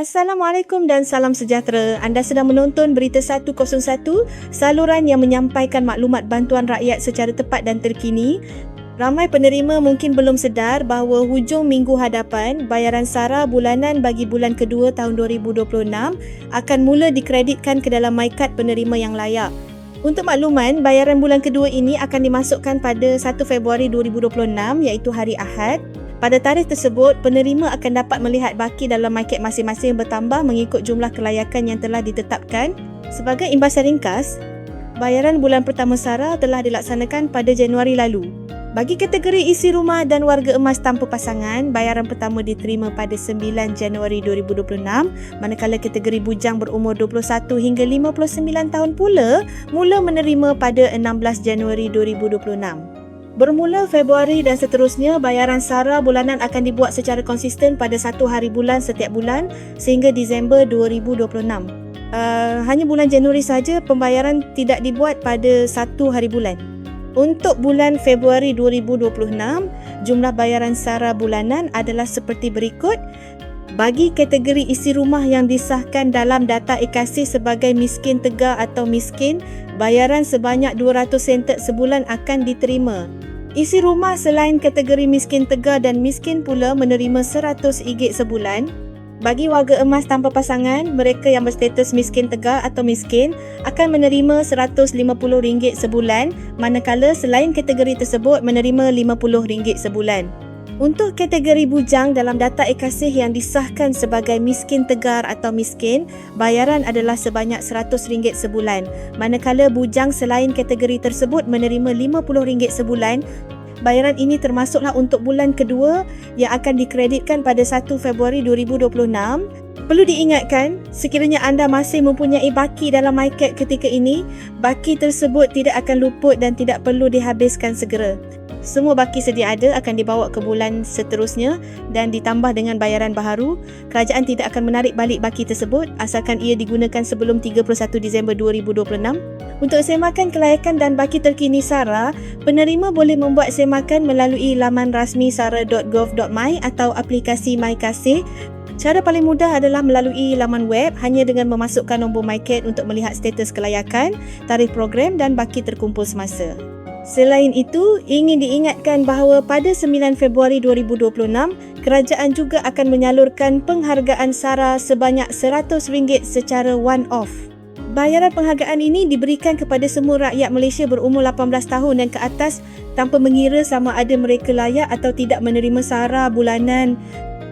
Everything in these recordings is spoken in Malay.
Assalamualaikum dan salam sejahtera. Anda sedang menonton Berita 101, saluran yang menyampaikan maklumat bantuan rakyat secara tepat dan terkini. Ramai penerima mungkin belum sedar bahawa hujung minggu hadapan, bayaran SARA bulanan bagi bulan kedua tahun 2026 akan mula dikreditkan ke dalam MyKad penerima yang layak. Untuk makluman, bayaran bulan kedua ini akan dimasukkan pada 1 Februari 2026 iaitu hari Ahad. Pada tarikh tersebut, penerima akan dapat melihat baki dalam MyKad masing-masing bertambah mengikut jumlah kelayakan yang telah ditetapkan. Sebagai imbasan ringkas, bayaran bulan pertama SARA telah dilaksanakan pada Januari lalu. Bagi kategori isi rumah dan warga emas tanpa pasangan, bayaran pertama diterima pada 9 Januari 2026, manakala kategori bujang berumur 21 hingga 59 tahun pula mula menerima pada 16 Januari 2026. Bermula Februari dan seterusnya, bayaran SARA bulanan akan dibuat secara konsisten pada satu hari bulan setiap bulan sehingga Disember 2026. Hanya bulan Januari saja pembayaran tidak dibuat pada satu hari bulan. Untuk bulan Februari 2026, jumlah bayaran SARA bulanan adalah seperti berikut. Bagi kategori isi rumah yang disahkan dalam data IKASI sebagai miskin tegar atau miskin, bayaran sebanyak 200 sentet sebulan akan diterima. Isi rumah selain kategori miskin tegar dan miskin pula menerima RM100 sebulan. Bagi warga emas tanpa pasangan, mereka yang berstatus miskin tegar atau miskin akan menerima RM150 sebulan, manakala selain kategori tersebut menerima RM50 sebulan. Untuk kategori bujang dalam data IKASI yang disahkan sebagai miskin tegar atau miskin, bayaran adalah sebanyak RM100 sebulan. Manakala bujang selain kategori tersebut menerima RM50 sebulan, bayaran ini termasuklah untuk bulan kedua yang akan dikreditkan pada 1 Februari 2026. Perlu diingatkan, sekiranya anda masih mempunyai baki dalam MyKad ketika ini, baki tersebut tidak akan luput dan tidak perlu dihabiskan segera. Semua baki sedia ada akan dibawa ke bulan seterusnya dan ditambah dengan bayaran baharu. Kerajaan tidak akan menarik balik baki tersebut asalkan ia digunakan sebelum 31 Disember 2026. Untuk semakan kelayakan dan baki terkini SARA, penerima boleh membuat semakan melalui laman rasmi sara.gov.my atau aplikasi MyKasih. Cara paling mudah adalah melalui laman web hanya dengan memasukkan nombor MyKad untuk melihat status kelayakan, tarikh program dan baki terkumpul semasa. Selain itu, ingin diingatkan bahawa pada 9 Februari 2026, kerajaan juga akan menyalurkan penghargaan SARA sebanyak RM100 secara one-off. Bayaran penghargaan ini diberikan kepada semua rakyat Malaysia berumur 18 tahun dan ke atas tanpa mengira sama ada mereka layak atau tidak menerima SARA bulanan.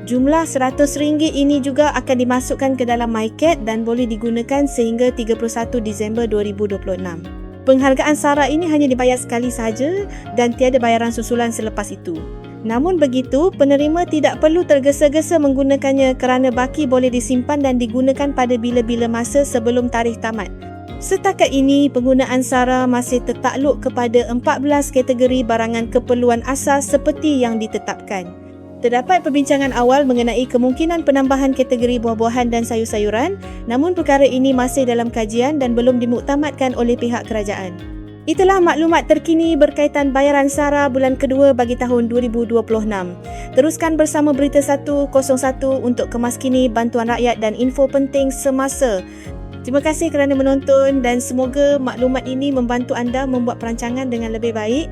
Jumlah RM100 ini juga akan dimasukkan ke dalam MyKad dan boleh digunakan sehingga 31 Disember 2026. Penghargaan SARA ini hanya dibayar sekali sahaja dan tiada bayaran susulan selepas itu. Namun begitu, penerima tidak perlu tergesa-gesa menggunakannya kerana baki boleh disimpan dan digunakan pada bila-bila masa sebelum tarikh tamat. Setakat ini, penggunaan SARA masih tertakluk kepada 14 kategori barangan keperluan asas seperti yang ditetapkan. Terdapat perbincangan awal mengenai kemungkinan penambahan kategori buah-buahan dan sayur-sayuran, namun perkara ini masih dalam kajian dan belum dimuktamadkan oleh pihak kerajaan. Itulah maklumat terkini berkaitan bayaran SARA bulan kedua bagi tahun 2026. Teruskan bersama Berita 101 untuk kemaskini bantuan rakyat dan info penting semasa. Terima kasih kerana menonton dan semoga maklumat ini membantu anda membuat perancangan dengan lebih baik.